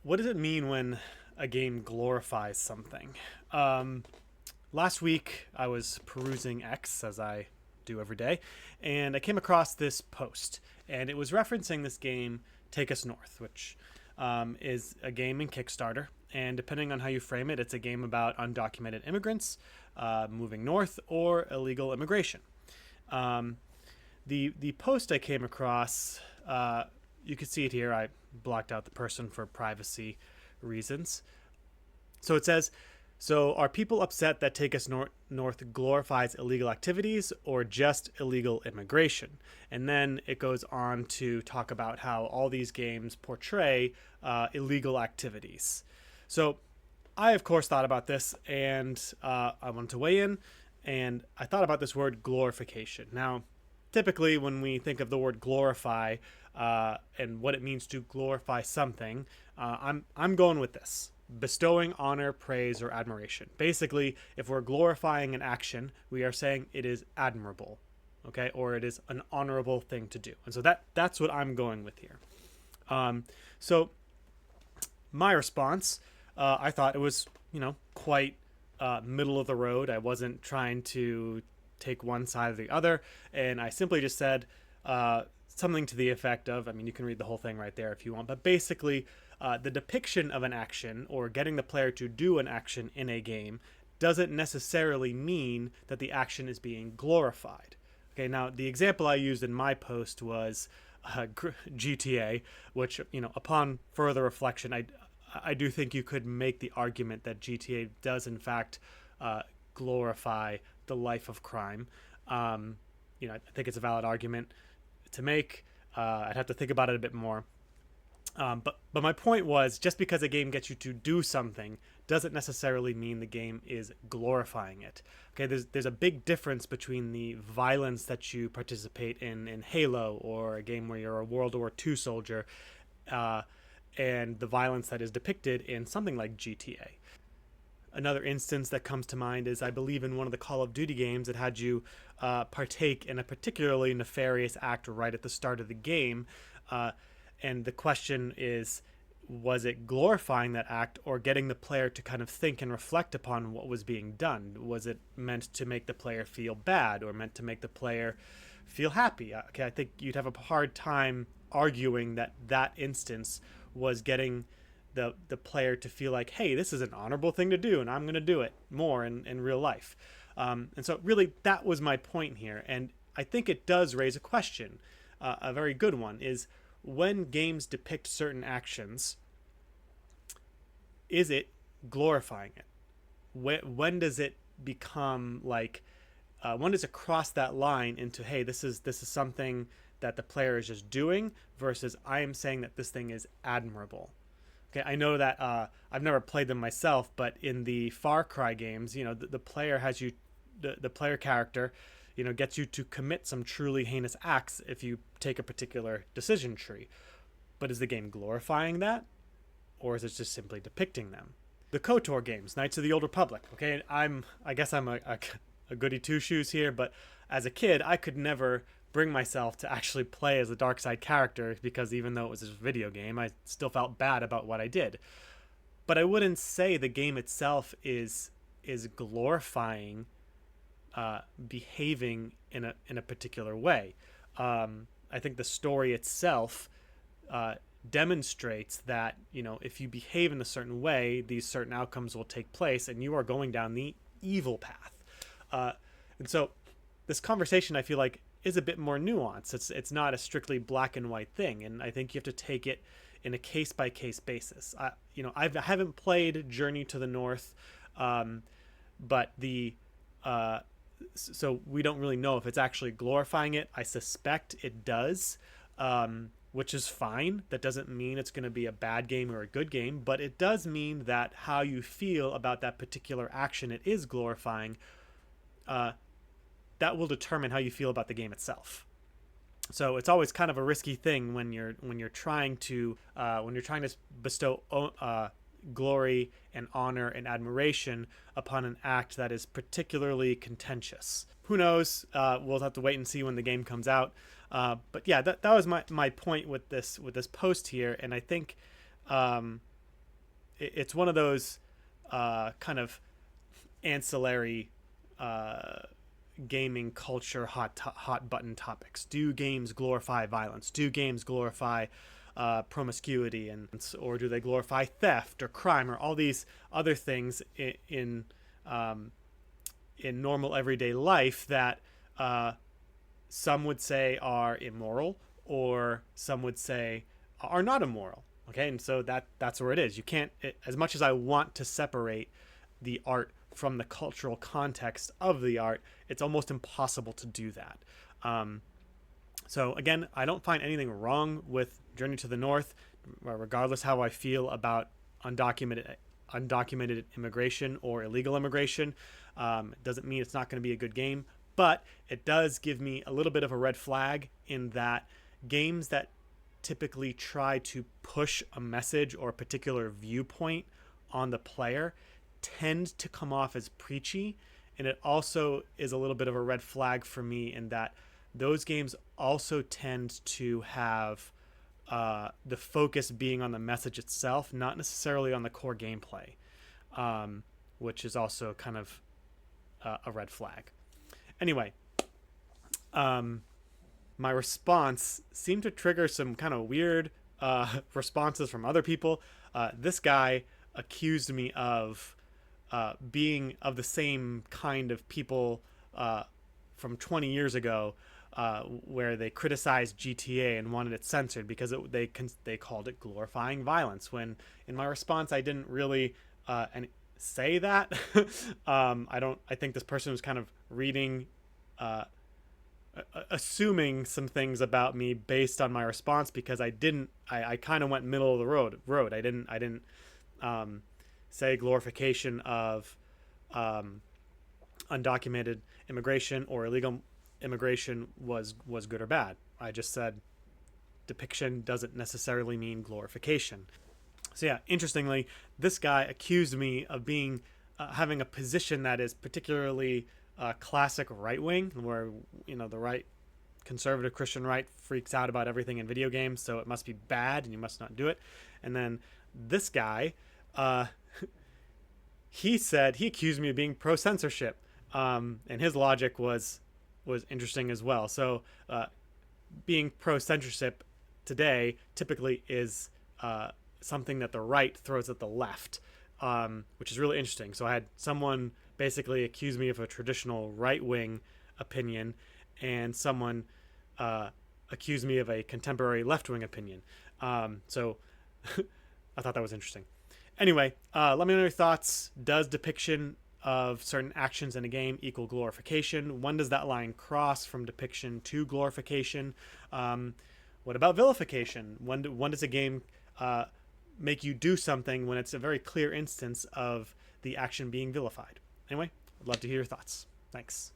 what does it mean when a game glorifies something? Um, Last week, I was perusing X, as I do every day, and I came across this post, and it was referencing this game, Take Us North, which is a game in Kickstarter. And depending on how you frame it, it's a game about undocumented immigrants moving north or illegal immigration. Um, the post I came across, you can see it here. I blocked out the person for privacy reasons. So it says, so are people upset that Take Us North glorifies illegal activities or just illegal immigration? And then it goes on to talk about how all these games portray illegal activities. So I, of course, thought about this, and I wanted to weigh in, and I thought about this word glorification. Now, typically, when we think of the word glorify and what it means to glorify something, I'm going with this: bestowing honor, praise, or admiration. Basically, if we're glorifying an action, we are saying it is admirable, okay, or it is an honorable thing to do. And so that's what I'm going with here. So my response, I thought it was, quite middle of the road. I wasn't trying to take one side or the other, and I simply just said something to the effect of, I mean, you can read the whole thing right there if you want, but basically, the depiction of an action or getting the player to do an action in a game doesn't necessarily mean that the action is being glorified. Okay, now the example I used in my post was GTA, which, upon further reflection, I do think you could make the argument that GTA does in fact glorify the life of crime. I think it's a valid argument to make. I'd have to think about it a bit more. But my point was, just because a game gets you to do something doesn't necessarily mean the game is glorifying it. Okay, there's a big difference between the violence that you participate in Halo, or a game where you're a World War II soldier, and the violence that is depicted in something like GTA. Another instance that comes to mind is, I believe, in one of the Call of Duty games, it had you partake in a particularly nefarious act right at the start of the game. And the question is, was it glorifying that act or getting the player to kind of think and reflect upon what was being done? Was it meant to make the player feel bad or meant to make the player feel happy? Okay, I think you'd have a hard time arguing that instance was getting the player to feel like, hey, this is an honorable thing to do and I'm going to do it more in real life. And so really that was my point here. And I think it does raise a question, a very good one, is when games depict certain actions, is it glorifying it? When does it become like, when does it cross that line into, hey, this is something that the player is just doing, versus I am saying that this thing is admirable? Okay, I know that I've never played them myself, but in the Far Cry games, the player has you, the player character, gets you to commit some truly heinous acts if you take a particular decision tree. But is the game glorifying that, or is it just simply depicting them? The KOTOR games, Knights of the Old Republic. Okay, I guess I'm a goody two shoes here, but as a kid, I could never bring myself to actually play as a dark side character, because even though it was a video game, I still felt bad about what I did. But I wouldn't say the game itself is glorifying behaving in a particular way. I think the story itself demonstrates that, if you behave in a certain way, these certain outcomes will take place, and you are going down the evil path. And so this conversation, I feel like, is a bit more nuanced. It's not a strictly black and white thing, and I think you have to take it in a case by case basis. I haven't played Journey to the North, but so we don't really know if it's actually glorifying it. I suspect it does, which is fine. That doesn't mean it's going to be a bad game or a good game, but it does mean that how you feel about that particular action it is glorifying, that will determine how you feel about the game itself. So it's always kind of a risky thing when you're trying to bestow glory and honor and admiration upon an act that is particularly contentious. Who knows? We'll have to wait and see when the game comes out. But yeah, that was my point with this post here, and I think it's one of those kind of ancillary gaming culture hot button topics. Do games glorify violence? Do games glorify promiscuity, and or do they glorify theft or crime or all these other things in normal everyday life that some would say are immoral, or some would say are not immoral. Okay, and so that's where it is. You can't, as much as I want to separate the art from the cultural context of the art, it's almost impossible to do that. So again, I don't find anything wrong with Journey to the North, regardless how I feel about undocumented immigration or illegal immigration. It doesn't mean it's not going to be a good game, but it does give me a little bit of a red flag in that games that typically try to push a message or a particular viewpoint on the player tend to come off as preachy. And it also is a little bit of a red flag for me in that those games also tend to have the focus being on the message itself, not necessarily on the core gameplay, which is also kind of a red flag. Anyway, my response seemed to trigger some kind of weird responses from other people. This guy accused me of being of the same kind of people from 20 years ago, where they criticized GTA and wanted it censored because they called it glorifying violence. When in my response, I didn't really say that. I think this person was kind of reading, assuming some things about me based on my response, because I kind of went middle of the road. I didn't say glorification of undocumented immigration or illegal immigration was good or bad. I just said depiction doesn't necessarily mean glorification. So yeah, interestingly, this guy accused me of being having a position that is particularly classic right-wing, where the right, conservative Christian right, freaks out about everything in video games, so it must be bad and you must not do it. And then this guy, he accused me of being pro-censorship, and his logic was interesting as well. So being pro-censorship today typically is something that the right throws at the left, which is really interesting. So I had someone basically accuse me of a traditional right-wing opinion, and someone accused me of a contemporary left-wing opinion. So I thought that was interesting. Anyway, let me know your thoughts. Does depiction of certain actions in a game equal glorification? When does that line cross from depiction to glorification? What about vilification? When does a game make you do something when it's a very clear instance of the action being vilified? Anyway, I'd love to hear your thoughts. Thanks.